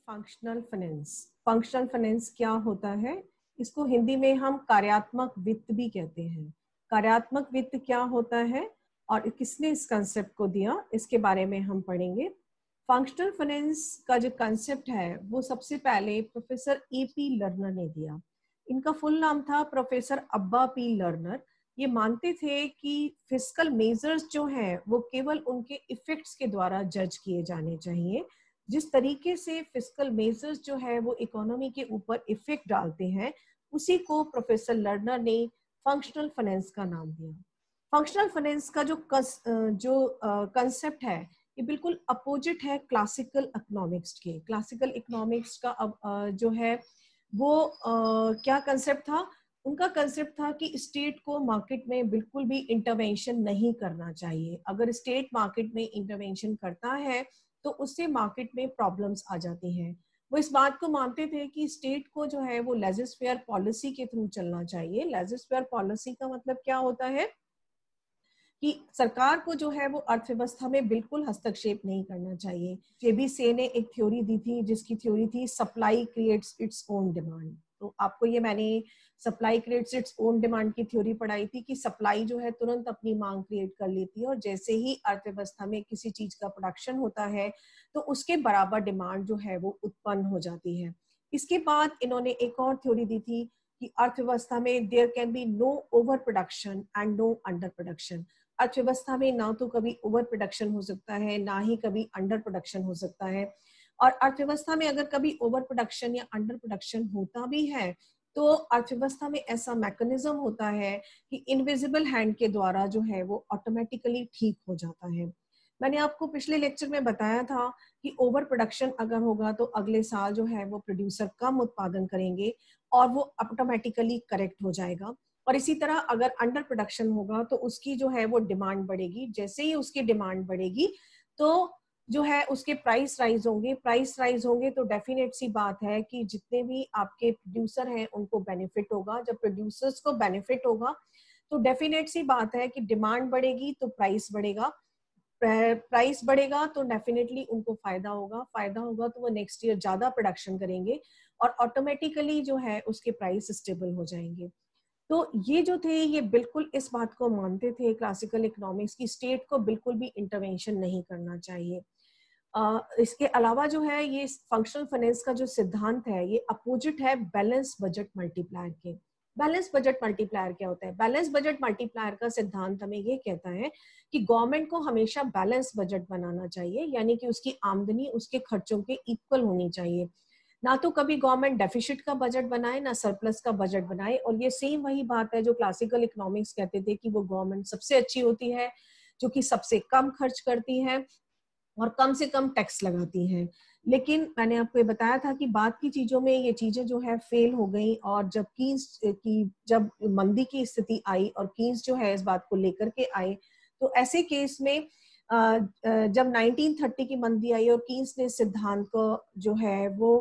Functional finance. Functional finance क्या होता है? इसको हिंदी में हम कार्यात्मक वित्त भी कहते हैं। कार्यात्मक वित्त क्या होता है और किसने इस कंसेप्ट को दिया, इसके बारे में हम पढ़ेंगे। फंक्शनल फाइनेंस का जो कंसेप्ट है वो सबसे पहले प्रोफेसर A.P. लर्नर ने दिया। इनका फुल नाम था प्रोफेसर अब्बा P. लर्नर। ये मानते थे कि फिस्कल मेजर्स जो हैं वो केवल उनके इफेक्ट्स के द्वारा जज किए जाने चाहिए। जिस तरीके से फिस्कल मेजर्स जो है वो इकोनॉमी के ऊपर इफेक्ट डालते हैं, उसी को प्रोफेसर लर्नर ने फंक्शनल फाइनेंस का नाम दिया। फंक्शनल फाइनेंस का जो कंसेप्ट है ये बिल्कुल अपोजिट है क्लासिकल इकोनॉमिक्स के। क्लासिकल इकोनॉमिक्स का जो है वो क्या कंसेप्ट था? उनका कंसेप्ट था कि स्टेट को मार्केट में बिल्कुल भी इंटरवेंशन नहीं करना चाहिए। अगर स्टेट मार्केट में इंटरवेंशन करता है तो उससे मार्केट में प्रॉब्लम्स आ जाती हैं। वो इस बात को मानते थे कि स्टेट को जो है वो लेजिस्लेटिव पॉलिसी के थ्रू चलना चाहिए। लेजिस्लेटिव पॉलिसी का मतलब क्या होता है कि सरकार को जो है वो अर्थव्यवस्था में बिल्कुल हस्तक्षेप नहीं करना चाहिए। जेबी से ने एक थ्योरी दी थी जिसकी थ्योरी थी supply creates its own demand. तो आपको ये मैंने supply creates its own demand की थ्योरी पढ़ाई थी कि सप्लाई जो है तुरंत अपनी मांग क्रिएट कर लेती है और जैसे ही अर्थव्यवस्था में किसी चीज का प्रोडक्शन होता है तो उसके बराबर डिमांड जो है वो उत्पन्न हो जाती है। इसके बाद इन्होंने एक और थ्योरी दी थी कि अर्थव्यवस्था में there can be no over production and no under production. अर्थव्यवस्था में ना तो कभी ओवर प्रोडक्शन हो सकता है, ना ही कभी अंडर प्रोडक्शन हो सकता है। और अर्थव्यवस्था में अगर कभी ओवर प्रोडक्शन या अंडर प्रोडक्शन होता भी है तो अर्थव्यवस्था में ऐसा मैकेनिज्म होता है कि इनविजिबल हैंड के द्वारा जो है वो ऑटोमेटिकली ठीक हो जाता है। मैंने आपको पिछले लेक्चर में बताया था कि ओवर प्रोडक्शन अगर होगा तो अगले साल जो है वो प्रोड्यूसर कम उत्पादन करेंगे और वो ऑटोमेटिकली करेक्ट हो जाएगा। और इसी तरह अगर अंडर प्रोडक्शन होगा तो उसकी जो है वो डिमांड बढ़ेगी। जैसे ही उसकी डिमांड बढ़ेगी तो जो है उसके प्राइस राइज होंगे। प्राइस राइज होंगे तो डेफिनेट सी बात है कि जितने भी आपके प्रोड्यूसर हैं उनको बेनिफिट होगा। जब प्रोड्यूसर्स को बेनिफिट होगा तो डेफिनेट सी बात है कि डिमांड बढ़ेगी तो प्राइस बढ़ेगा। प्राइस बढ़ेगा तो डेफिनेटली उनको फायदा होगा। फायदा होगा तो वो नेक्स्ट ईयर ज्यादा प्रोडक्शन करेंगे और ऑटोमेटिकली जो है उसके प्राइस स्टेबल हो जाएंगे। तो ये जो थे ये बिल्कुल इस बात को मानते थे क्लासिकल इकोनॉमिक्स की, स्टेट को बिल्कुल भी इंटरवेंशन नहीं करना चाहिए। इसके अलावा जो है ये फंक्शनल फाइनेंस का जो सिद्धांत है ये अपोजिट है बैलेंस बजट मल्टीप्लायर के। बैलेंस बजट मल्टीप्लायर क्या होता है? बैलेंस बजट मल्टीप्लायर का सिद्धांत हमें ये कहता है कि गवर्नमेंट को हमेशा बैलेंस बजट बनाना चाहिए, यानी कि उसकी आमदनी उसके खर्चों के इक्वल होनी चाहिए। ना तो कभी गवर्नमेंट डेफिसिट का बजट बनाए ना सरप्लस का बजट बनाए। और ये सेम वही बात है जो क्लासिकल इकोनॉमिक्स कहते थे कि वो गवर्नमेंट सबसे अच्छी होती है जो कि सबसे कम खर्च करती है और कम से कम टैक्स लगाती हैं। लेकिन मैंने आपको ये बताया था कि बाद की चीजों में ये चीजें जो है फेल हो गई और जब मंदी की स्थिति आई और कीन्स जो है इस बात को लेकर के आए तो ऐसे केस में जब 1930 की मंदी आई और कीन्स ने सिद्धांत को जो है वो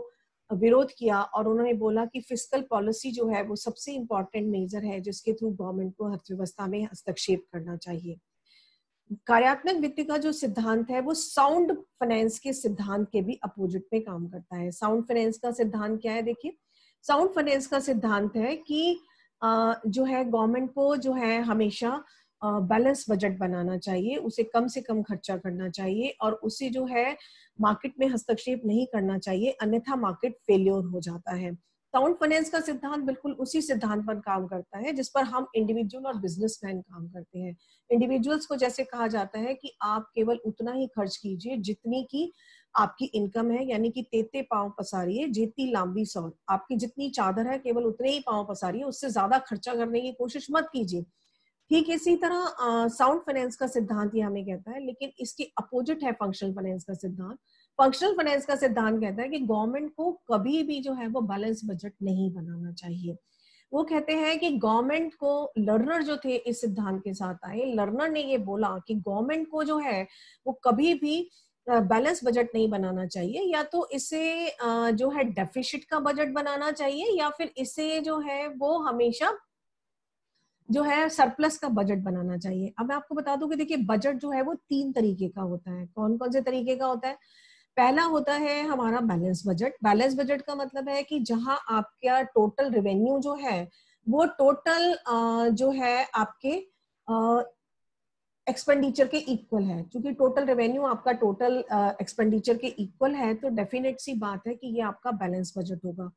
विरोध किया और उन्होंने बोला कि फिस्कल पॉलिसी जो है वो सबसे इम्पोर्टेंट मेजर है जिसके थ्रू गवर्नमेंट को अर्थव्यवस्था में हस्तक्षेप करना चाहिए। कार्यात्मक वित्त का जो सिद्धांत है वो साउंड फाइनेंस के सिद्धांत के भी अपोजिट में काम करता है। साउंड फाइनेंस का सिद्धांत क्या है? देखिए, साउंड फाइनेंस का सिद्धांत है कि जो है गवर्नमेंट को जो है हमेशा बैलेंस बजट बनाना चाहिए, उसे कम से कम खर्चा करना चाहिए और उसे जो है मार्केट में हस्तक्षेप नहीं करना चाहिए, अन्यथा मार्केट फेल्योर हो जाता है। साउंड फाइनेंस का सिद्धांत बिल्कुल उसी सिद्धांत पर काम करता है जिस पर हम इंडिविजुअल और बिजनेसमैन काम करते हैं। इंडिविजुअल्स को जैसे कहा जाता है कि आप केवल उतना ही खर्च कीजिए जितनी की आपकी इनकम है, यानी कि तेते पांव पसारिए जेती लांबी सौर। आपकी जितनी चादर है केवल उतने ही पांव पसारिए, उससे ज्यादा खर्चा करने की कोशिश मत कीजिए। ठीक इसी तरह साउंड फाइनेंस का सिद्धांत ये हमें कहता है, लेकिन इसके अपोजिट है फंक्शनल फाइनेंस का सिद्धांत। फंक्शनल फाइनेंस का सिद्धांत कहता है कि गवर्नमेंट को कभी भी जो है वो बैलेंस बजट नहीं बनाना चाहिए। वो कहते हैं कि गवर्नमेंट को, लर्नर जो थे इस सिद्धांत के साथ आए, लर्नर ने ये बोला कि गवर्नमेंट को जो है वो कभी भी बैलेंस बजट नहीं बनाना चाहिए, या तो इसे जो है डेफिसिट का बजट बनाना चाहिए या फिर इसे जो है वो हमेशा जो है सरप्लस का बजट बनाना चाहिए। अब मैं आपको बता दूं कि देखिए बजट जो है वो 3 तरीके का होता है। कौन कौन से तरीके का होता है? पहला होता है हमारा बैलेंस बजट। बैलेंस बजट का मतलब है कि जहां आपका टोटल रेवेन्यू जो है वो टोटल जो है आपके एक्सपेंडिचर के इक्वल है। क्योंकि टोटल रेवेन्यू आपका टोटल एक्सपेंडिचर के इक्वल है तो डेफिनेट सी बात है कि ये आपका बैलेंस बजट होगा।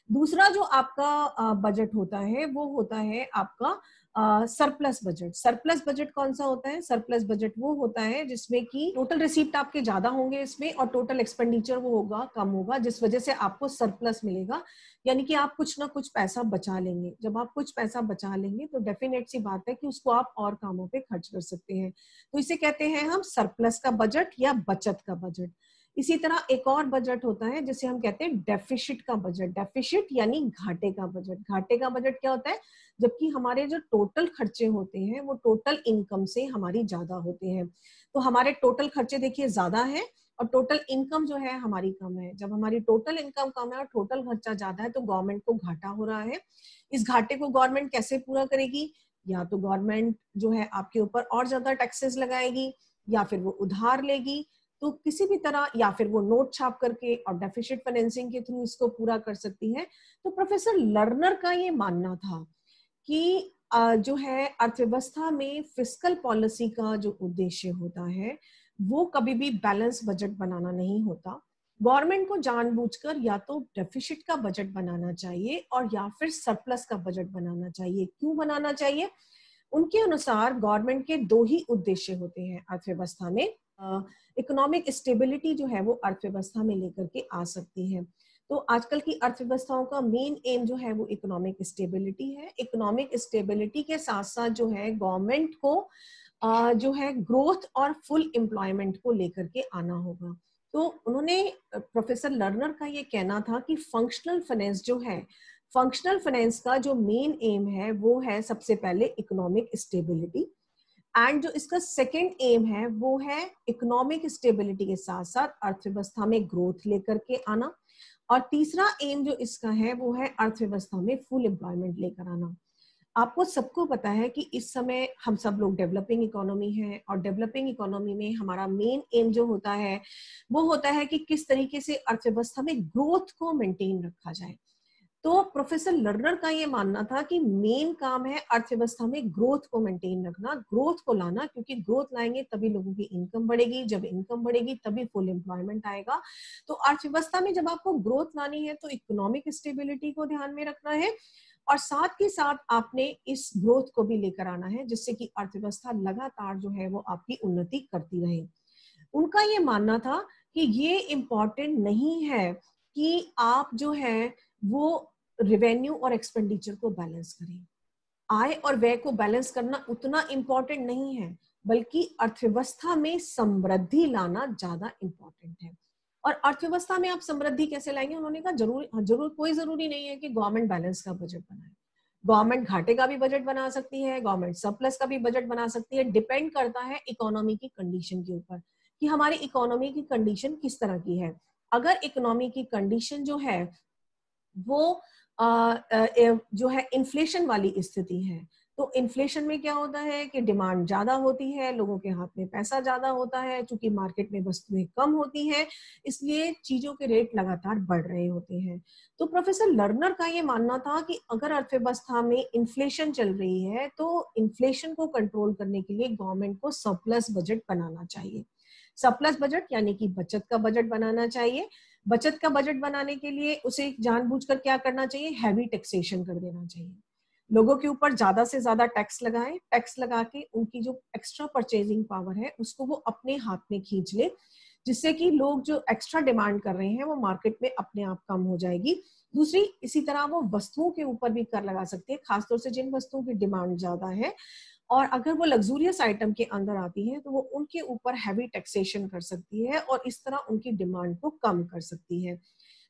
दूसरा जो आपका बजट होता है वो होता है आपका सरप्लस बजट। सरप्लस बजट कौन सा होता है? सरप्लस बजट वो होता है जिसमें कि टोटल रिसीप्ट आपके ज्यादा होंगे इसमें और टोटल एक्सपेंडिचर वो होगा कम होगा, जिस वजह से आपको सरप्लस मिलेगा, यानी कि आप कुछ ना कुछ पैसा बचा लेंगे। जब आप कुछ पैसा बचा लेंगे तो डेफिनेट सी बात है कि उसको आप और कामों पे खर्च कर सकते हैं। तो इसे कहते हैं हम सरप्लस का बजट या बचत का बजट। इसी तरह एक और बजट होता है जिसे हम कहते हैं डेफिसिट का बजट। डेफिसिट यानी घाटे का बजट। घाटे का बजट क्या होता है? जबकि हमारे जो टोटल खर्चे होते हैं वो टोटल इनकम से हमारी ज्यादा होते हैं। तो हमारे टोटल खर्चे देखिए ज्यादा है और टोटल इनकम जो है हमारी कम है। जब हमारी टोटल इनकम कम है और टोटल खर्चा ज्यादा है तो गवर्नमेंट को घाटा हो रहा है। इस घाटे को गवर्नमेंट कैसे पूरा करेगी? या तो गवर्नमेंट जो है आपके ऊपर और ज्यादा टैक्सेस लगाएगी, या फिर वो उधार लेगी, तो किसी भी तरह, या फिर वो नोट छाप करके और डेफिसिट फाइनेंसिंग के थ्रू इसको पूरा कर सकती है। तो प्रोफेसर लर्नर का ये मानना था कि जो है अर्थव्यवस्था में फिस्कल पॉलिसी का जो उद्देश्य होता है वो कभी भी बैलेंस बजट बनाना नहीं होता। गवर्नमेंट को जानबूझकर या तो डेफिसिट का बजट बनाना चाहिए और या फिर सरप्लस का बजट बनाना चाहिए। क्यों बनाना चाहिए? उनके अनुसार गवर्नमेंट के दो ही उद्देश्य होते हैं अर्थव्यवस्था में। इकोनॉमिक स्टेबिलिटी जो है वो अर्थव्यवस्था में लेकर के आ सकती है। तो आजकल की अर्थव्यवस्थाओं का मेन एम जो है वो इकोनॉमिक स्टेबिलिटी है। इकोनॉमिक स्टेबिलिटी के साथ साथ जो है गवर्नमेंट को जो है ग्रोथ और फुल एम्प्लॉयमेंट को लेकर के आना होगा। तो उन्होंने, प्रोफेसर लर्नर का ये कहना था कि फंक्शनल फाइनेंस जो है, फंक्शनल फाइनेंस का जो मेन एम है वो है सबसे पहले इकोनॉमिक स्टेबिलिटी, एंड जो इसका सेकेंड एम है वो है इकोनॉमिक स्टेबिलिटी के साथ साथ अर्थव्यवस्था में ग्रोथ लेकर के आना, और तीसरा एम जो इसका है वो है अर्थव्यवस्था में फुल एम्प्लॉयमेंट लेकर आना। आपको सबको पता है कि इस समय हम सब लोग डेवलपिंग इकोनॉमी है और डेवलपिंग इकोनॉमी में हमारा मेन एम जो होता है वो होता है कि किस तरीके से अर्थव्यवस्था में ग्रोथ को मेंटेन रखा जाए। तो प्रोफेसर लर्नर का ये मानना था कि मेन काम है अर्थव्यवस्था में ग्रोथ को मेंटेन रखना, ग्रोथ को लाना, क्योंकि ग्रोथ लाएंगे तभी लोगों की इनकम बढ़ेगी, जब इनकम बढ़ेगी तभी फुल एम्प्लॉयमेंट आएगा। तो अर्थव्यवस्था में जब आपको ग्रोथ लानी है तो इकोनॉमिक स्टेबिलिटी को ध्यान में रखना है और साथ के साथ आपने इस ग्रोथ को भी लेकर आना है जिससे कि अर्थव्यवस्था लगातार जो है वो आपकी उन्नति करती रहे। उनका ये मानना था कि ये इम्पोर्टेंट नहीं है कि आप जो है वो रेवेन्यू और एक्सपेंडिचर को बैलेंस करें। आय और व्यय को बैलेंस करना उतना इम्पोर्टेंट नहीं है, बल्कि अर्थव्यवस्था में समृद्धि लाना ज्यादा इम्पोर्टेंट है। और अर्थव्यवस्था में आप समृद्धि कैसे लाएंगे? उन्होंने कहा जरूर कोई जरूरी नहीं है कि गवर्नमेंट बैलेंस का बजट बनाए। गवर्नमेंट घाटे का भी बजट बना सकती है, गवर्नमेंट सरप्लस का भी बजट बना सकती है। डिपेंड करता है इकोनॉमी की कंडीशन के ऊपर कि हमारी इकोनॉमी की कंडीशन किस तरह की है। अगर इकोनॉमी की कंडीशन जो है वो जो है इन्फ्लेशन वाली स्थिति है, तो इन्फ्लेशन में क्या होता है कि डिमांड ज्यादा होती है, लोगों के हाथ में पैसा ज्यादा होता है, क्योंकि मार्केट में वस्तुएं कम होती हैं, इसलिए चीजों के रेट लगातार बढ़ रहे होते हैं। तो प्रोफेसर लर्नर का ये मानना था कि अगर अर्थव्यवस्था में इन्फ्लेशन चल रही है तो इन्फ्लेशन को कंट्रोल करने के लिए गवर्नमेंट को सरप्लस बजट बनाना चाहिए। सरप्लस बजट यानी कि बचत का बजट बनाना चाहिए। बचत का बजट बनाने के लिए उसे जानबूझकर क्या करना चाहिए? हैवी टैक्सेशन कर देना चाहिए। लोगों के ऊपर ज्यादा से ज्यादा टैक्स लगाएं, टैक्स लगा के उनकी जो एक्स्ट्रा परचेजिंग पावर है उसको वो अपने हाथ में खींच ले, जिससे कि लोग जो एक्स्ट्रा डिमांड कर रहे हैं वो मार्केट में अपने आप कम हो जाएगी। दूसरी, इसी तरह वो वस्तुओं के ऊपर भी कर लगा सकते हैं, खासतौर से जिन वस्तुओं की डिमांड ज्यादा है और अगर वो लग्जूरियस आइटम के अंदर आती है तो वो उनके ऊपर हैवी टैक्सेशन कर सकती है और इस तरह उनकी डिमांड को कम कर सकती है।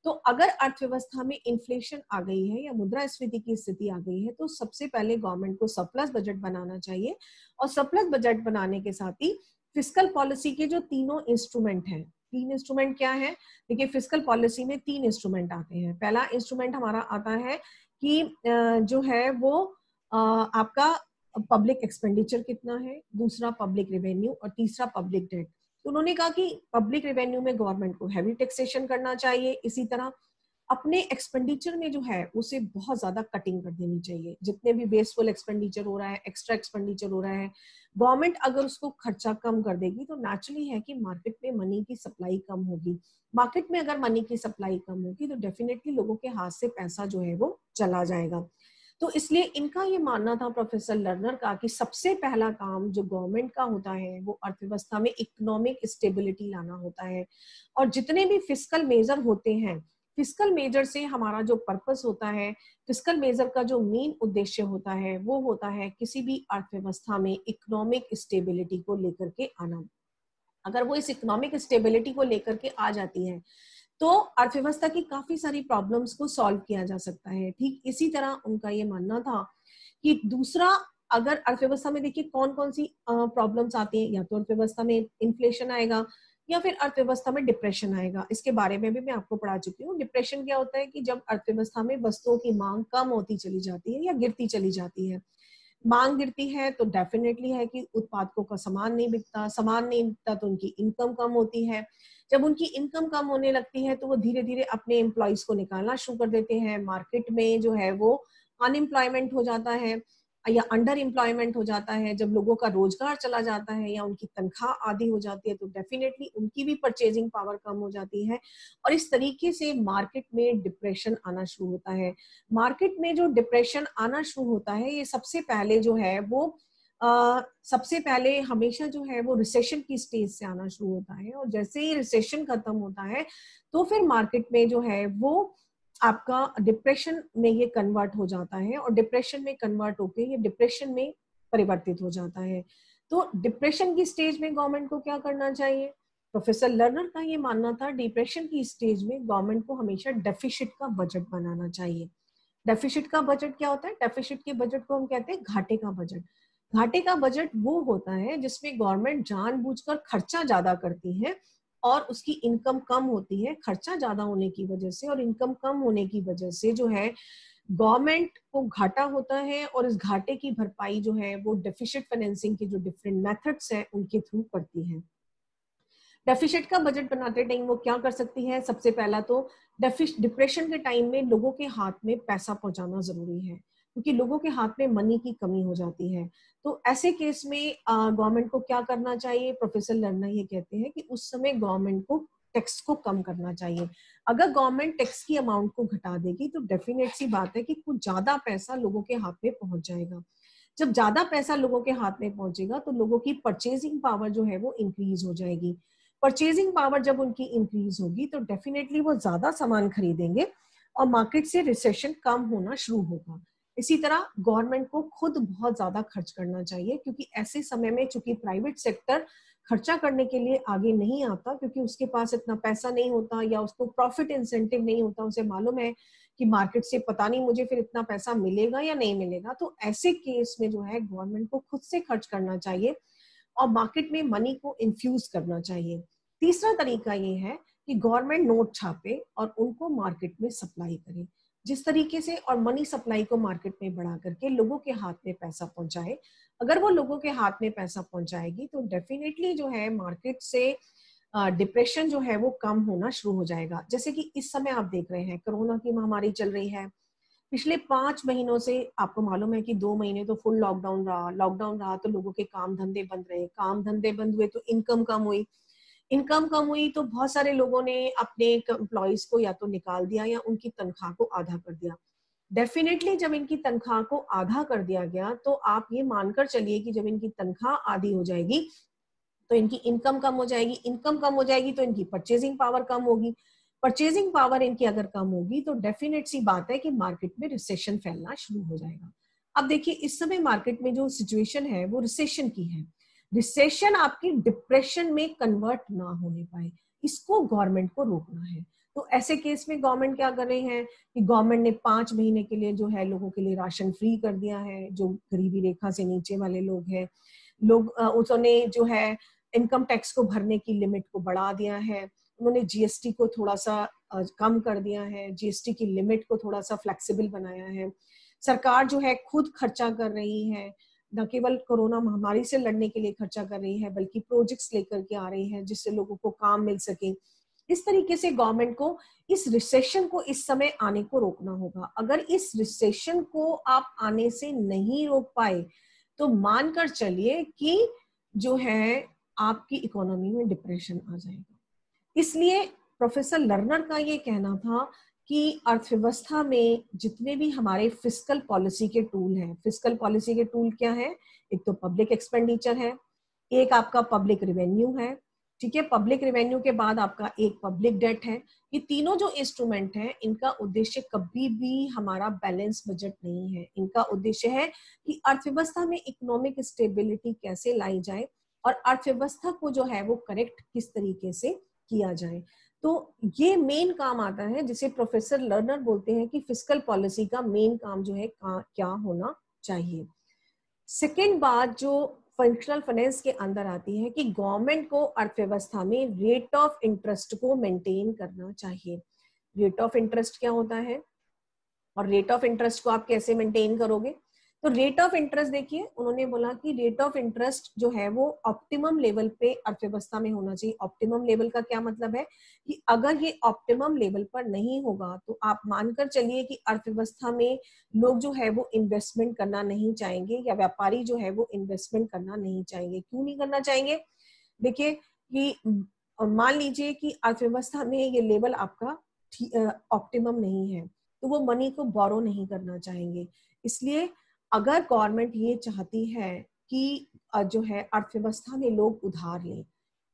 तो अगर अर्थव्यवस्था में इन्फ्लेशन आ गई है या मुद्रास्फीति की स्थिति आ गई है तो सबसे पहले गवर्नमेंट को सरप्लस बजट बनाना चाहिए। और सरप्लस बजट बनाने के साथ ही फिस्कल पॉलिसी के जो तीनों इंस्ट्रूमेंट हैं, तीन इंस्ट्रूमेंट क्या है? देखिए, फिस्कल पॉलिसी में तीन इंस्ट्रूमेंट आते हैं। पहला इंस्ट्रूमेंट हमारा आता है कि जो है वो आपका पब्लिक एक्सपेंडिचर कितना है, दूसरा पब्लिक रेवेन्यू और तीसरा पब्लिक डेट। तो उन्होंने कहा कि पब्लिक रेवेन्यू में गवर्नमेंट को हैवी टैक्सेशन करना चाहिए, इसी तरह अपने एक्सपेंडिचर में जो है उसे बहुत ज्यादा कटिंग कर देनी चाहिए। जितने भी वेस्टफुल एक्सपेंडिचर हो रहा है, एक्स्ट्रा एक्सपेंडिचर हो रहा है, गवर्नमेंट अगर उसको खर्चा कम कर देगी तो नेचुरली है कि मार्केट में मनी की सप्लाई कम होगी। मार्केट में अगर मनी की सप्लाई कम होगी तो डेफिनेटली लोगों के हाथ से पैसा जो है वो चला जाएगा। तो इसलिए इनका ये मानना था प्रोफेसर लर्नर का कि सबसे पहला काम जो गवर्नमेंट का होता है वो अर्थव्यवस्था में इकोनॉमिक स्टेबिलिटी लाना होता है। और जितने भी फिस्कल मेजर होते हैं, फिस्कल मेजर से हमारा जो पर्पस होता है, फिस्कल मेजर का जो मेन उद्देश्य होता है वो होता है किसी भी अर्थव्यवस्था में इकोनॉमिक स्टेबिलिटी को लेकर के आना। अगर वो इस इकोनॉमिक स्टेबिलिटी को लेकर के आ जाती है तो अर्थव्यवस्था की काफी सारी प्रॉब्लम्स को सॉल्व किया जा सकता है। ठीक इसी तरह उनका ये मानना था कि दूसरा, अगर अर्थव्यवस्था में देखिए कौन कौन सी प्रॉब्लम्स आती हैं, या तो अर्थव्यवस्था में इन्फ्लेशन आएगा या फिर अर्थव्यवस्था में डिप्रेशन आएगा। इसके बारे में भी मैं आपको पढ़ा चुकी हूँ। डिप्रेशन क्या होता है कि जब अर्थव्यवस्था में वस्तुओं की मांग कम होती चली जाती है या गिरती चली जाती है। मांग गिरती है तो डेफिनेटली है कि उत्पादकों का सामान नहीं बिकता, सामान नहीं बिकता तो उनकी इनकम कम होती है। जब उनकी इनकम कम होने लगती है तो वो धीरे धीरे अपने एम्प्लॉइज को निकालना शुरू कर देते हैं। मार्केट में जो है वो अनएम्प्लॉयमेंट हो जाता है या अंडर एम्प्लॉयमेंट हो जाता है। जब लोगों का रोजगार चला जाता है या उनकी तनख्वाह आधी हो जाती है तो डेफिनेटली उनकी भी परचेजिंग पावर कम हो जाती है और इस तरीके से मार्केट में डिप्रेशन आना शुरू होता है। मार्केट में जो डिप्रेशन आना शुरू होता है ये सबसे पहले जो है वो सबसे पहले हमेशा जो है वो रिसेशन की स्टेज से आना शुरू होता है। और जैसे ही रिसेशन खत्म होता है तो फिर मार्केट में जो है वो आपका डिप्रेशन में ये कन्वर्ट हो जाता है और डिप्रेशन में कन्वर्ट होके ये डिप्रेशन में परिवर्तित हो जाता है। तो डिप्रेशन की स्टेज में गवर्नमेंट को क्या करना चाहिए? प्रोफेसर लर्नर का ये मानना था डिप्रेशन की स्टेज में गवर्नमेंट को हमेशा डेफिसिट का बजट बनाना चाहिए। डेफिसिट का बजट क्या होता है? डेफिसिट के बजट को हम कहते हैं घाटे का बजट। घाटे का बजट वो होता है जिसमें गवर्नमेंट जानबूझकर खर्चा ज्यादा करती है और उसकी इनकम कम होती है। खर्चा ज्यादा होने की वजह से और इनकम कम होने की वजह से जो है गवर्नमेंट को घाटा होता है और इस घाटे की भरपाई जो है वो डेफिसिट फाइनेंसिंग के जो डिफरेंट मेथड्स हैं उनके थ्रू करती है। डेफिसिट का बजट बनाते टाइम वो क्या कर सकती है? सबसे पहला तो डिप्रेशन के टाइम में लोगों के हाथ में पैसा पहुंचाना जरूरी है क्योंकि लोगों के हाथ में मनी की कमी हो जाती है। तो ऐसे केस में गवर्नमेंट को क्या करना चाहिए? प्रोफेसर लर्नर ये कहते हैं कि उस समय गवर्नमेंट को टैक्स को कम करना चाहिए। अगर गवर्नमेंट टैक्स की अमाउंट को घटा देगी तो डेफिनेट सी बात है कि कुछ ज्यादा पैसा लोगों के हाथ में पहुंच जाएगा। जब ज्यादा पैसा लोगों के हाथ में पहुंचेगा तो लोगों की परचेजिंग पावर जो है वो इंक्रीज हो जाएगी। परचेजिंग पावर जब उनकी इंक्रीज होगी तो डेफिनेटली वो ज्यादा सामान खरीदेंगे और मार्केट से रिसेशन कम होना शुरू होगा। इसी तरह गवर्नमेंट को खुद बहुत ज्यादा खर्च करना चाहिए क्योंकि ऐसे समय में चूंकि प्राइवेट सेक्टर खर्चा करने के लिए आगे नहीं आता क्योंकि उसके पास इतना पैसा नहीं होता या उसको प्रॉफिट इंसेंटिव नहीं होता। उसे मालूम है कि मार्केट से पता नहीं मुझे फिर इतना पैसा मिलेगा या नहीं मिलेगा। तो ऐसे केस में जो है गवर्नमेंट को खुद से खर्च करना चाहिए और मार्केट में मनी को इन्फ्यूज करना चाहिए। तीसरा तरीका ये है कि गवर्नमेंट नोट छापे और उनको मार्केट में सप्लाई करे। जिस तरीके से और मनी सप्लाई को मार्केट में बढ़ा करके लोगों के हाथ में पैसा पहुंचाए, अगर वो लोगों के हाथ में पैसा पहुंचाएगी तो डेफिनेटली जो है मार्केट से डिप्रेशन जो है वो कम होना शुरू हो जाएगा। जैसे कि इस समय आप देख रहे हैं कोरोना की महामारी चल रही है। पिछले 5 महीनों से आपको मालूम है कि 2 महीने तो फुल लॉकडाउन रहा तो लोगों के काम धंधे बंद रहे। काम धंधे बंद हुए तो इनकम कम हुई। इनकम कम हुई तो बहुत सारे लोगों ने अपने एम्प्लॉइज को या तो निकाल दिया या उनकी तनख्वाह को आधा कर दिया। डेफिनेटली जब इनकी तनख्वाह को आधा कर दिया गया तो आप ये मानकर चलिए कि जब इनकी तनख्वाह आधी हो जाएगी तो इनकी इनकम कम हो जाएगी। इनकम कम हो जाएगी तो इनकी परचेजिंग पावर कम होगी। परचेजिंग पावर इनकी अगर कम होगी तो डेफिनेट सी बात है कि मार्केट में रिसेशन फैलना शुरू हो जाएगा। अब देखिए इस समय मार्केट में जो सिचुएशन है वो रिसेशन की है। रिसेशन आपकी डिप्रेशन में कन्वर्ट ना होने पाए, इसको गवर्नमेंट को रोकना है। तो ऐसे केस में गवर्नमेंट क्या कर रही है कि गवर्नमेंट ने 5 महीने के लिए जो है लोगों के लिए राशन फ्री कर दिया है। जो गरीबी रेखा से नीचे वाले लोग हैं, लोग उन्होंने जो है इनकम टैक्स को भरने की लिमिट को बढ़ा दिया है। उन्होंने जीएसटी को थोड़ा सा कम कर दिया है। जीएसटी की लिमिट को थोड़ा सा फ्लेक्सिबल बनाया है। सरकार जो है खुद खर्चा कर रही है। न केवल कोरोना महामारी से लड़ने के लिए खर्चा कर रही है, बल्कि प्रोजेक्ट्स लेकर के आ रही है जिससे लोगों को काम मिल सके। इस तरीके से गवर्नमेंट को इस रिसेशन को इस समय आने को रोकना होगा। अगर इस रिसेशन को आप आने से नहीं रोक पाए तो मानकर चलिए कि जो है आपकी इकोनॉमी में डिप्रेशन आ जाएगा। इसलिए प्रोफेसर लर्नर का ये कहना था कि अर्थव्यवस्था में जितने भी हमारे फिस्कल पॉलिसी के टूल हैं, फिस्कल पॉलिसी के टूल क्या है? एक तो पब्लिक एक्सपेंडिचर है, एक आपका पब्लिक रेवेन्यू है, ठीक है, पब्लिक रेवेन्यू के बाद आपका एक पब्लिक डेट है। ये तीनों जो इंस्ट्रूमेंट हैं, इनका उद्देश्य कभी भी हमारा बैलेंस बजट नहीं है। इनका उद्देश्य है कि अर्थव्यवस्था में इकोनॉमिक स्टेबिलिटी कैसे लाई जाए और अर्थव्यवस्था को जो है वो करेक्ट किस तरीके से किया जाए। तो ये मेन काम आता है जिसे प्रोफेसर लर्नर बोलते हैं कि फिस्कल पॉलिसी का मेन काम जो है क्या होना चाहिए। सेकेंड बात जो फंक्शनल फाइनेंस के अंदर आती है कि गवर्नमेंट को अर्थव्यवस्था में रेट ऑफ इंटरेस्ट को मेंटेन करना चाहिए। रेट ऑफ इंटरेस्ट क्या होता है और रेट ऑफ इंटरेस्ट को आप कैसे मेंटेन करोगे? तो रेट ऑफ इंटरेस्ट देखिए, उन्होंने बोला कि रेट ऑफ इंटरेस्ट जो है वो ऑप्टिमम लेवल पे अर्थव्यवस्था में होना चाहिए। ऑप्टिमम लेवल का क्या मतलब है कि अगर ये ऑप्टिमम लेवल पर नहीं होगा तो आप मानकर चलिए कि अर्थव्यवस्था में लोग जो है वो इन्वेस्टमेंट करना नहीं चाहेंगे या व्यापारी जो है वो इन्वेस्टमेंट करना नहीं चाहेंगे। क्यों नहीं करना चाहेंगे? देखिए कि मान लीजिए कि अर्थव्यवस्था में ये लेवल आपका ऑप्टिमम नहीं है तो वो मनी को बोरो नहीं करना चाहेंगे। इसलिए अगर गवर्नमेंट ये चाहती है कि जो है अर्थव्यवस्था में लोग उधार लें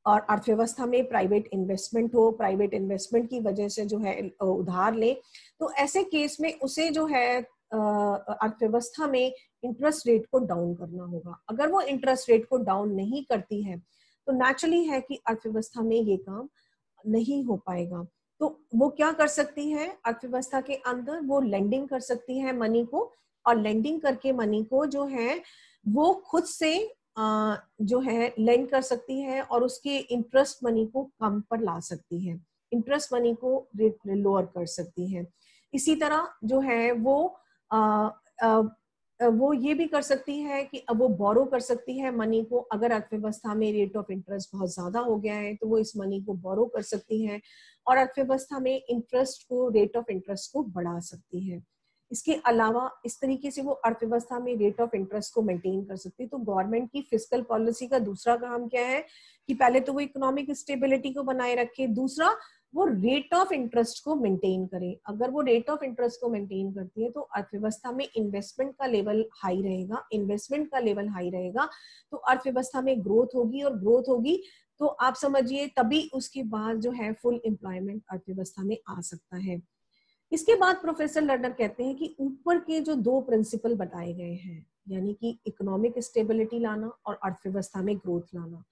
और अर्थव्यवस्था में प्राइवेट इन्वेस्टमेंट हो, प्राइवेट इन्वेस्टमेंट की वजह से जो है उधार लें, तो ऐसे केस में उसे जो है अर्थव्यवस्था में इंटरेस्ट रेट को डाउन करना होगा। अगर वो इंटरेस्ट रेट को डाउन नहीं करती है तो नेचुरली है कि अर्थव्यवस्था में ये काम नहीं हो पाएगा। तो वो क्या कर सकती है अर्थव्यवस्था के अंदर? वो लेंडिंग कर सकती है मनी को, और लेंडिंग करके मनी को जो है वो खुद से जो है लेंड कर सकती है और उसके इंटरेस्ट मनी को कम पर ला सकती है, इंटरेस्ट मनी को रेट लोअर कर सकती है। इसी तरह जो है वो वो ये भी कर सकती है कि अब वो बोरो कर सकती है मनी को। अगर अर्थव्यवस्था में रेट ऑफ इंटरेस्ट बहुत ज्यादा हो गया है तो वो इस मनी को बोरो कर सकती है और अर्थव्यवस्था में इंटरेस्ट को, रेट ऑफ इंटरेस्ट को बढ़ा सकती है। इसके अलावा इस तरीके से वो अर्थव्यवस्था में रेट ऑफ इंटरेस्ट को मेंटेन कर सकती है। तो गवर्नमेंट की फिस्कल पॉलिसी का दूसरा काम क्या है कि पहले तो वो इकोनॉमिक स्टेबिलिटी को बनाए रखे, दूसरा वो रेट ऑफ इंटरेस्ट को मेंटेन करे। अगर वो रेट ऑफ इंटरेस्ट को मेंटेन करती है तो अर्थव्यवस्था में इन्वेस्टमेंट का लेवल हाई रहेगा, इन्वेस्टमेंट का लेवल हाई रहेगा तो अर्थव्यवस्था में ग्रोथ होगी, और ग्रोथ होगी तो आप समझिए तभी उसके बाद जो है फुल एम्प्लॉयमेंट अर्थव्यवस्था में आ सकता है। इसके बाद प्रोफेसर लर्नर कहते हैं कि ऊपर के जो दो प्रिंसिपल बताए गए हैं, यानी कि इकोनॉमिक स्टेबिलिटी लाना और अर्थव्यवस्था में ग्रोथ लाना,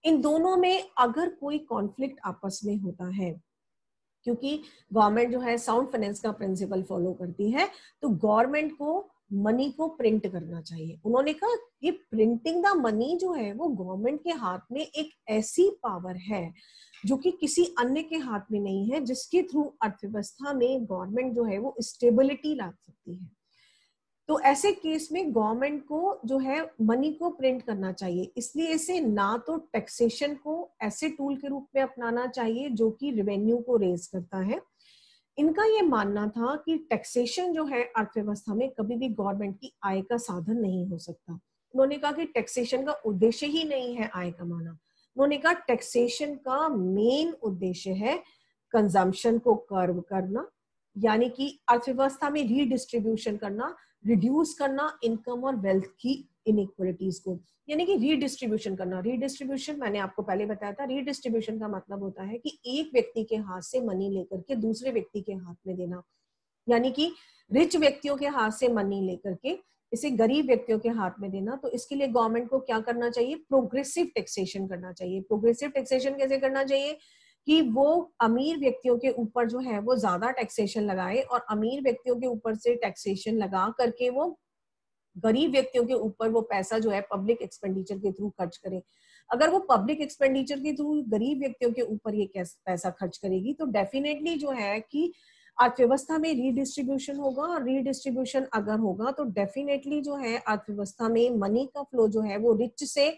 इन दोनों में अगर कोई कॉन्फ्लिक्ट आपस में होता है, क्योंकि गवर्नमेंट जो है साउंड फाइनेंस का प्रिंसिपल फॉलो करती है, तो गवर्नमेंट को मनी को प्रिंट करना चाहिए। उन्होंने कहा ये प्रिंटिंग द मनी जो है वो गवर्नमेंट के हाथ में एक ऐसी पावर है जो कि किसी अन्य के हाथ में नहीं है, जिसके थ्रू अर्थव्यवस्था में गवर्नमेंट जो है वो स्टेबिलिटी ला सकती है। तो ऐसे केस में गवर्नमेंट को जो है मनी को प्रिंट करना चाहिए। इसलिए इसे ना तो टैक्सेशन को ऐसे टूल के रूप में अपनाना चाहिए जो कि रेवेन्यू को रेज करता है। इनका ये मानना था कि टैक्सेशन जो है अर्थव्यवस्था में कभी भी गवर्नमेंट की आय का साधन नहीं हो सकता। उन्होंने कहा कि टैक्सेशन का उद्देश्य ही नहीं है आय कमाना। उन्होंने कहा टैक्सेशन का मेन उद्देश्य है कंजम्पशन को कर्व करना, यानी कि अर्थव्यवस्था में रीडिस्ट्रीब्यूशन करना, रिड्यूस करना इनकम और वेल्थ की इनइक्वालिटीज को, यानी कि रीडिस्ट्रीब्यूशन करना। रीडिस्ट्रीब्यूशन मैंने आपको पहले बताया था, रीडिस्ट्रीब्यूशन का मतलब होता है कि एक व्यक्ति के हाथ से मनी लेकर के दूसरे व्यक्ति के हाथ में देना, यानी कि रिच व्यक्तियों के हाथ से मनी लेकर के इसे गरीब व्यक्तियों के हाथ में देना। तो इसके लिए गवर्नमेंट को क्या करना चाहिए? प्रोग्रेसिव टैक्सेशन करना चाहिए। प्रोग्रेसिव टैक्सेशन कैसे करना चाहिए कि वो अमीर व्यक्तियों के ऊपर जो है वो ज्यादा टैक्सेशन लगाए और अमीर व्यक्तियों के ऊपर से टैक्सेशन लगा करके वो गरीब व्यक्तियों के ऊपर वो पैसा जो है पब्लिक एक्सपेंडिचर के थ्रू खर्च करे। अगर वो पब्लिक एक्सपेंडिचर के थ्रू गरीब व्यक्तियों के ऊपर ये पैसा खर्च करेगी तो डेफिनेटली जो है कि अर्थव्यवस्था में रीडिस्ट्रीब्यूशन होगा, और रीडिस्ट्रीब्यूशन अगर होगा तो डेफिनेटली जो है अर्थव्यवस्था में मनी का फ्लो जो है वो रिच से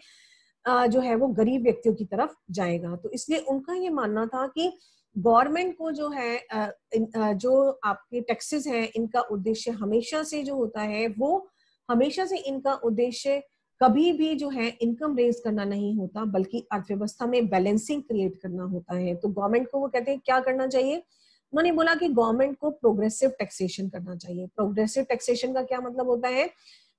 जो है वो गरीब व्यक्तियों की तरफ जाएगा। तो इसलिए उनका ये मानना था कि गवर्नमेंट को जो है जो आपके टैक्सेस हैं इनका उद्देश्य हमेशा से जो होता है वो हमेशा से इनका उद्देश्य कभी भी जो है इनकम रेज करना नहीं होता, बल्कि अर्थव्यवस्था में बैलेंसिंग क्रिएट करना होता है। तो गवर्नमेंट को वो कहते हैं क्या करना चाहिए, उन्होंने बोला कि गवर्नमेंट को प्रोग्रेसिव टैक्सेशन करना चाहिए। प्रोग्रेसिव टैक्सेशन का क्या मतलब होता है,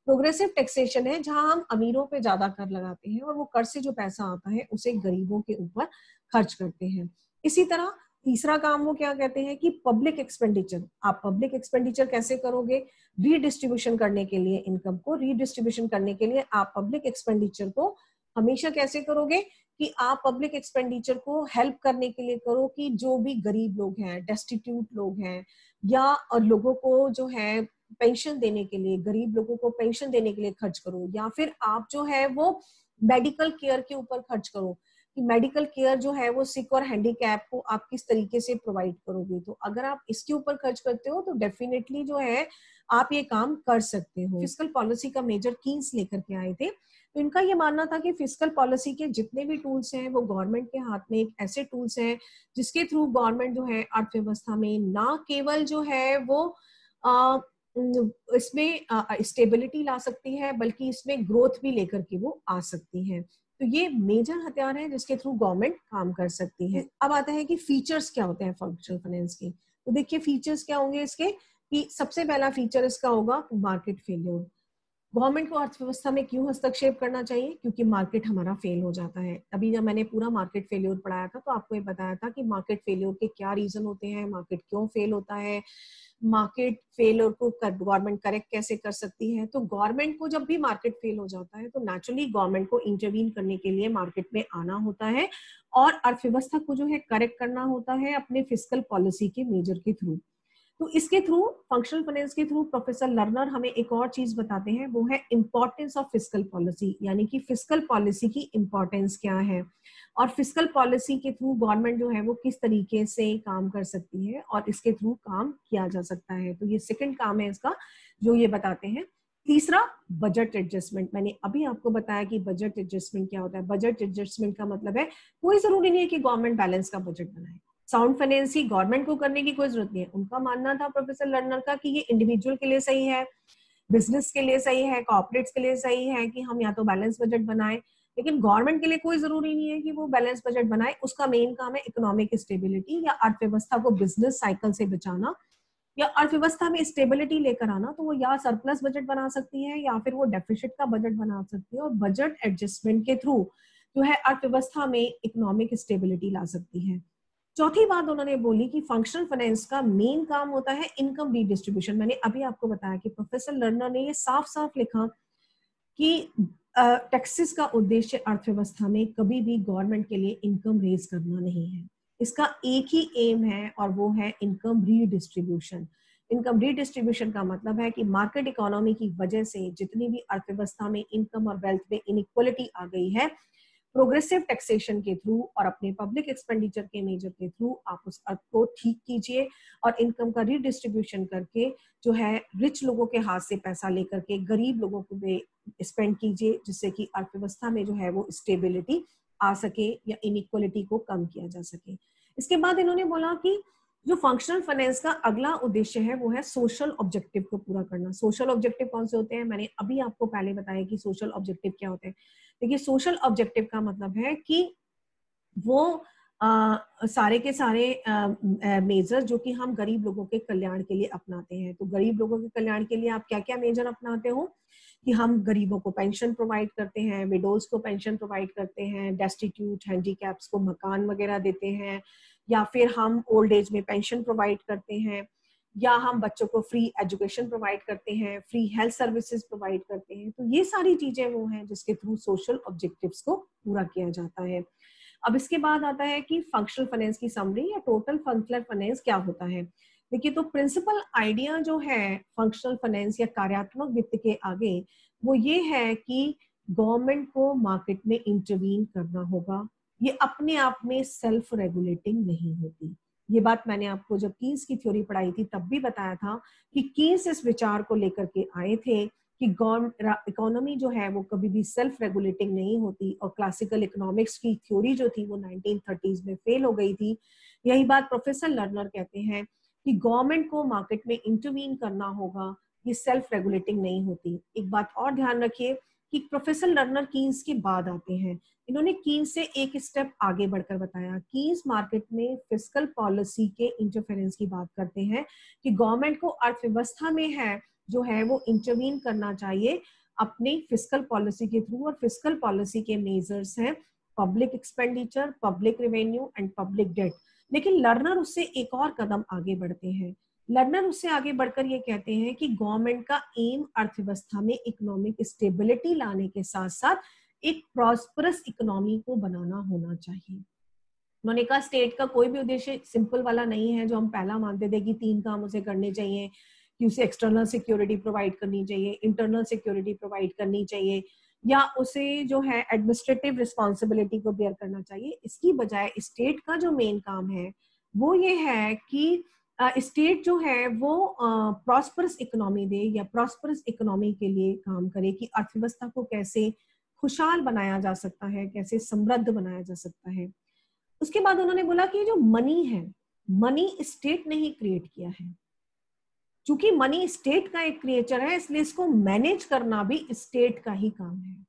प्रोग्रेसिव टैक्सेशन है जहां हम अमीरों पे ज्यादा कर लगाते हैं और वो कर से जो पैसा आता है उसे गरीबों के ऊपर खर्च करते हैं। इसी तरह तीसरा काम वो क्या कहते हैं कि पब्लिक एक्सपेंडिचर। आप पब्लिक एक्सपेंडिचर कैसे करोगे, रीडिस्ट्रीब्यूशन करने के लिए, इनकम को रीडिस्ट्रीब्यूशन करने के लिए आप पब्लिक एक्सपेंडिचर को हमेशा कैसे करोगे कि आप पब्लिक एक्सपेंडिचर को हेल्प करने के लिए करो कि जो भी गरीब लोग हैं, डेस्टिट्यूट लोग हैं, या और लोगों को जो है पेंशन देने के लिए, गरीब लोगों को पेंशन देने के लिए खर्च करो, या फिर आप जो है वो मेडिकल केयर के ऊपर खर्च करो कि मेडिकल केयर जो है वो सिक और हैंडीकैप को आप किस तरीके से प्रोवाइड करोगे। तो अगर आप इसके ऊपर खर्च करते हो तो डेफिनेटली जो है आप ये काम कर सकते हो। फिस्कल पॉलिसी का मेजर कीन्स लेकर के आए थे। तो इनका ये मानना था कि फिस्कल पॉलिसी के जितने भी टूल्स हैं वो गवर्नमेंट के हाथ में एक ऐसे टूल्स हैं जिसके थ्रू गवर्नमेंट जो है अर्थव्यवस्था में ना केवल जो है वो इसमें स्टेबिलिटी ला सकती है, बल्कि इसमें ग्रोथ भी लेकर के वो आ सकती है। तो ये मेजर हथियार है जिसके थ्रू गवर्नमेंट काम कर सकती है। अब आता है कि फीचर्स क्या होते हैं फंक्शनल फाइनेंस के। तो देखिए फीचर्स क्या होंगे इसके, कि सबसे पहला फीचर इसका होगा मार्केट फेल्योर। गवर्नमेंट को अर्थव्यवस्था में क्यों हस्तक्षेप करना चाहिए, क्योंकि मार्केट हमारा फेल हो जाता है। अभी जब मैंने पूरा मार्केट फेल्योर पढ़ाया था तो आपको ये बताया था कि मार्केट फेल्योर के क्या रीजन होते हैं, मार्केट क्यों फेल होता है, मार्केट फेल्योर को गवर्नमेंट करेक्ट कैसे कर सकती है। तो गवर्नमेंट को जब भी मार्केट फेल हो जाता है तो नेचुरली गवर्नमेंट को इंटरवीन करने के लिए मार्केट में आना होता है और अर्थव्यवस्था को जो है करेक्ट करना होता है अपने फिस्कल पॉलिसी के मेजर के थ्रू। तो इसके थ्रू, फंक्शनल फाइनेंस के थ्रू प्रोफेसर लर्नर हमें एक और चीज बताते हैं, वो है इंपॉर्टेंस ऑफ फिस्कल पॉलिसी, यानी कि फिस्कल पॉलिसी की इंपॉर्टेंस क्या है और फिस्कल पॉलिसी के थ्रू गवर्नमेंट जो है वो किस तरीके से काम कर सकती है और इसके थ्रू काम किया जा सकता है। तो ये सेकंड काम है इसका जो ये बताते हैं। तीसरा, बजट एडजस्टमेंट। मैंने अभी आपको बताया कि बजट एडजस्टमेंट क्या होता है। बजट एडजस्टमेंट का मतलब है कोई जरूरी नहीं है कि गवर्नमेंट बैलेंस का बजट बनाए, साउंड फाइनेंस ही गवर्नमेंट को करने की कोई जरूरत नहीं है। उनका मानना था प्रोफेसर लर्नर का कि ये इंडिविजुअल के लिए सही है, बिजनेस के लिए सही है, कॉर्पोरेट्स के लिए सही है कि हम या तो बैलेंस बजट बनाए, लेकिन गवर्नमेंट के लिए कोई जरूरी नहीं है कि वो बैलेंस बजट बनाए। उसका मेन काम है इकोनॉमिक स्टेबिलिटी या अर्थव्यवस्था को बिजनेस साइकिल से बचाना या अर्थव्यवस्था में स्टेबिलिटी लेकर आना। तो वो या सरप्लस बजट बना सकती है या फिर वो डेफिसिट का बजट बना सकती है और बजट एडजस्टमेंट के थ्रू जो है अर्थव्यवस्था में इकोनॉमिक स्टेबिलिटी ला सकती है। चौथी बात उन्होंने बोली कि फंक्शनल फाइनेंस का मेन काम होता है इनकम रीडिस्ट्रीब्यूशन। मैंने अभी आपको बताया कि प्रोफेसर लर्नर ने ये साफ साफ लिखा कि टैक्सेस का उद्देश्य अर्थव्यवस्था में कभी भी गवर्नमेंट के लिए इनकम रेज करना नहीं है। इसका एक ही एम है और वो है इनकम रीडिस्ट्रीब्यूशन। इनकम रीडिस्ट्रीब्यूशन का मतलब है कि मार्केट इकोनॉमी की वजह से जितनी भी अर्थव्यवस्था में इनकम और वेल्थ में इनइक्वालिटी आ गई है, प्रोग्रेसिव टैक्सेशन के थ्रू और अपने पब्लिक एक्सपेंडिचर के मेजर के थ्रू आप उस अर्थ को ठीक कीजिए और इनकम का रीडिस्ट्रीब्यूशन करके जो है रिच लोगों के हाथ से पैसा लेकर के गरीब लोगों को भी स्पेंड कीजिए, जिससे कि अर्थव्यवस्था में जो है वो स्टेबिलिटी आ सके या इनइक्वालिटी को कम किया जा सके। इसके बाद इन्होंने बोला कि जो फंक्शनल फाइनेंस का अगला उद्देश्य है वो है सोशल ऑब्जेक्टिव को पूरा करना। सोशल ऑब्जेक्टिव कौन से होते हैं, मैंने अभी आपको पहले बताया कि सोशल ऑब्जेक्टिव क्या होते हैं। देखिए सोशल ऑब्जेक्टिव का मतलब है कि वो सारे के सारे मेजर जो कि हम गरीब लोगों के कल्याण के लिए अपनाते हैं। तो गरीब लोगों के कल्याण के लिए आप क्या क्या मेजर अपनाते हो कि हम गरीबों को पेंशन प्रोवाइड करते हैं, विडोज को पेंशन प्रोवाइड करते हैं, डेस्टिट्यूट हैंडीकैप्स को मकान वगैरह देते हैं, या फिर हम ओल्ड एज में पेंशन प्रोवाइड करते हैं, या हम बच्चों को फ्री एजुकेशन प्रोवाइड करते हैं, फ्री हेल्थ सर्विसेज प्रोवाइड करते हैं। तो ये सारी चीजें वो हैं जिसके थ्रू सोशल ऑब्जेक्टिव्स को पूरा किया जाता है। अब इसके बाद आता है कि फंक्शनल फाइनेंस की समरी या टोटल फंक्शनल फाइनेंस क्या होता है। देखिए तो प्रिंसिपल आइडिया जो है फंक्शनल फाइनेंस या कार्यात्मक वित्त के आगे वो ये है कि गवर्नमेंट को मार्केट में इंटरवीन करना होगा। ये अपने आप में सेल्फ रेगुलेटिंग नहीं होती। ये बात मैंने आपको जब कीन्स की थ्योरी पढ़ाई थी तब भी बताया था कि कीन्स इस विचार को लेकर के आए थे कि इकोनॉमी जो है वो कभी भी सेल्फ रेगुलेटिंग नहीं होती, और क्लासिकल इकोनॉमिक्स की थ्योरी जो थी वो 1930s में फेल हो गई थी। यही बात प्रोफेसर लर्नर कहते हैं कि गवर्नमेंट को मार्केट में इंटरवीन करना होगा, ये सेल्फ रेगुलेटिंग नहीं होती। एक बात और ध्यान रखिए कि प्रोफेसर लर्नर कीन्स के बाद आते हैं, इन्होंने कीन्स से एक स्टेप आगे बढ़कर बताया। कीन्स मार्केट में फिस्कल पॉलिसी के इंटरफेरेंस की बात करते हैं कि गवर्नमेंट को अर्थव्यवस्था में है जो है वो इंटरवीन करना चाहिए अपनी फिस्कल पॉलिसी के थ्रू, और फिस्कल पॉलिसी के मेजर्स हैं public expenditure, public revenue and public debt. लेकिन लर्नर उससे एक और कदम आगे बढ़ते हैं। लर्नर उससे आगे बढ़कर ये कहते हैं कि गवर्नमेंट का एम अर्थव्यवस्था में इकोनॉमिक स्टेबिलिटी लाने के साथ साथ एक प्रॉस्परस इकोनॉमी को बनाना होना चाहिए। उन्होंने कहा स्टेट का कोई भी उद्देश्य सिंपल वाला नहीं है जो हम पहला मानते थे कि 3 काम उसे करने चाहिए, कि उसे एक्सटर्नल सिक्योरिटी प्रोवाइड करनी चाहिए, इंटरनल सिक्योरिटी प्रोवाइड करनी चाहिए, या उसे जो है एडमिनिस्ट्रेटिव रिस्पॉन्सिबिलिटी को बेयर करना चाहिए। इसकी बजाय स्टेट का जो मेन काम है वो ये है कि स्टेट जो है वो प्रॉस्परस इकोनॉमी दे, या प्रॉस्परस इकोनॉमी के लिए काम करे कि अर्थव्यवस्था को कैसे खुशहाल बनाया जा सकता है, कैसे समृद्ध बनाया जा सकता है। उसके बाद उन्होंने बोला कि जो मनी है, मनी स्टेट ने ही क्रिएट किया है। चूंकि मनी स्टेट का एक क्रिएचर है इसलिए इसको मैनेज करना भी स्टेट का ही काम है।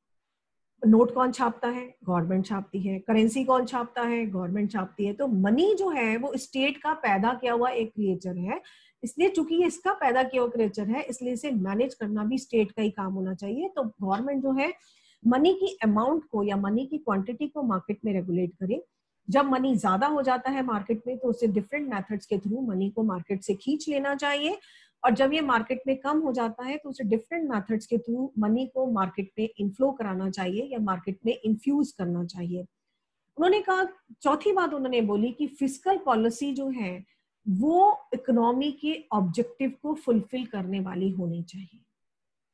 नोट कौन छापता है? गवर्नमेंट छापती है। करेंसी कौन छापता है? गवर्नमेंट छापती है। तो मनी जो है वो स्टेट का पैदा किया हुआ एक क्रिएचर है, इसलिए चूंकि ये इसका पैदा किया हुआ क्रिएचर है इसलिए इसे मैनेज करना भी स्टेट का ही काम होना चाहिए। तो गवर्नमेंट जो है मनी की अमाउंट को या मनी की क्वांटिटी को मार्केट में रेगुलेट करे। जब मनी ज्यादा हो जाता है मार्केट में तो उसे डिफरेंट मेथड्स के थ्रू मनी को मार्केट से खींच लेना चाहिए, और जब ये मार्केट में कम हो जाता है तो उसे डिफरेंट मेथड्स के थ्रू मनी को मार्केट में इनफ्लो कराना चाहिए या मार्केट में इन्फ्यूज करना चाहिए। उन्होंने कहा, चौथी बात उन्होंने बोली कि फिस्कल पॉलिसी जो है वो इकोनॉमी के ऑब्जेक्टिव को फुलफिल करने वाली होनी चाहिए,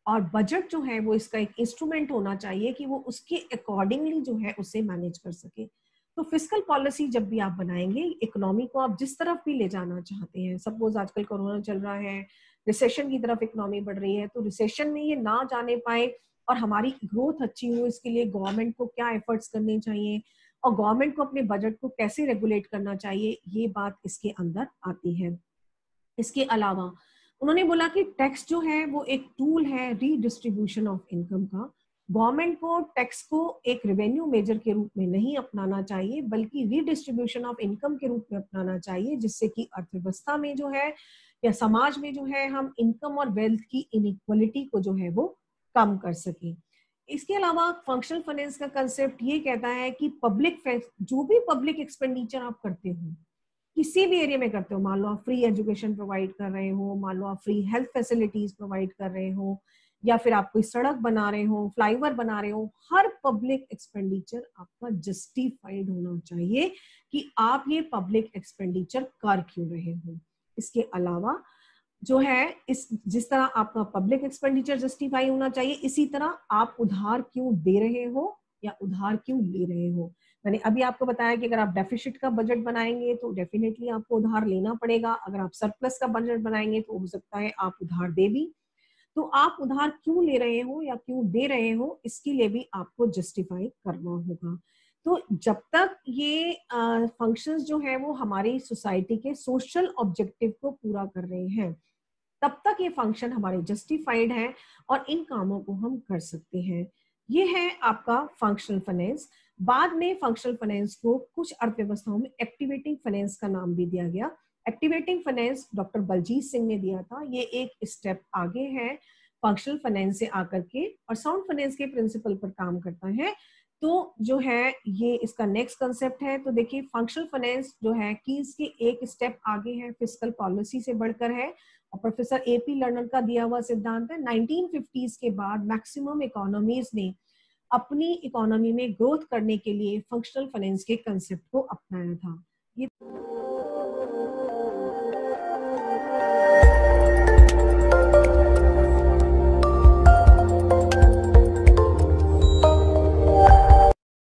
और बजट जो है वो इसका एक इंस्ट्रूमेंट होना चाहिए कि वो उसके अकॉर्डिंगली जो है उसे मैनेज कर सके। तो फिस्कल पॉलिसी जब भी आप बनाएंगे, इकोनॉमी को आप जिस तरफ भी ले जाना चाहते हैं, सपोज आजकल कोरोना चल रहा है, रिसेशन की तरफ इकोनॉमी बढ़ रही है, तो रिसेशन में ये ना जाने पाए और हमारी ग्रोथ अच्छी हो, इसके लिए गवर्नमेंट को क्या एफर्ट्स करने चाहिए और गवर्नमेंट को अपने बजट को कैसे रेगुलेट करना चाहिए, ये बात इसके अंदर आती है। इसके अलावा उन्होंने बोला कि टैक्स जो है वो एक टूल है रीडिस्ट्रीब्यूशन ऑफ इनकम का। गवर्नमेंट को टैक्स को एक रेवेन्यू मेजर के रूप में नहीं अपनाना चाहिए बल्कि रीडिस्ट्रीब्यूशन ऑफ इनकम के रूप में अपनाना चाहिए, जिससे कि अर्थव्यवस्था में जो है या समाज में जो है हम इनकम और वेल्थ की इनइक्वालिटी को जो है वो कम कर सके। इसके अलावा फंक्शनल फाइनेंस का कंसेप्ट ये कहता है कि जो भी पब्लिक एक्सपेंडिचर आप करते हो किसी भी एरिया में करते हो, मान लो आप फ्री एजुकेशन प्रोवाइड कर रहे हो, मान लो आप फ्री हेल्थ फैसिलिटीज प्रोवाइड कर रहे हो, या फिर आप कोई सड़क बना रहे हो, फ्लाईओवर बना रहे हो, हर पब्लिक एक्सपेंडिचर आपका जस्टिफाइड होना चाहिए कि आप ये पब्लिक एक्सपेंडिचर कर क्यों रहे हो। इसके अलावा जो है जिस तरह आपका पब्लिक एक्सपेंडिचर जस्टिफाई होना चाहिए, इसी तरह आप उधार क्यों दे रहे हो या उधार क्यों ले रहे हो। मैंने अभी आपको बताया कि अगर आप डेफिसिट का बजट बनाएंगे तो डेफिनेटली आपको उधार लेना पड़ेगा, अगर आप सरप्लस का बजट बनाएंगे तो हो सकता है आप उधार दे भी। तो आप उधार क्यों ले रहे हो या क्यों दे रहे हो, इसके लिए भी आपको जस्टिफाई करना होगा। तो जब तक ये फंक्शंस जो है वो हमारी सोसाइटी के सोशल ऑब्जेक्टिव को पूरा कर रहे हैं, तब तक ये फंक्शन हमारे जस्टिफाइड है और इन कामों को हम कर सकते हैं। ये है आपका फंक्शनल फाइनेंस। बाद में फंक्शनल फाइनेंस को कुछ अर्थव्यवस्थाओं में एक्टिवेटिंग फाइनेंस का नाम भी दिया गया। Activating finance doctor Baljeet Singh ने दिया था। ये एक स्टेप आगे है फंक्शनल फाइनेंस से आकर के और साउंड फाइनेंस के प्रिंसिपल पर काम करता है। तो जो है ये इसका नेक्स्ट कंसेप्ट है। तो देखिए फंक्शनल फाइनेंस जो है कि इसके एक स्टेप आगे है, फिस्कल पॉलिसी से बढ़कर है, और प्रोफेसर एपी लर्नर का दिया हुआ सिद्धांत है। 1950s के बाद मैक्सिमम इकोनॉमीज ने अपनी इकोनॉमी में ग्रोथ करने के लिए फंक्शनल फाइनेंस के कंसेप्ट को अपनाया था। ये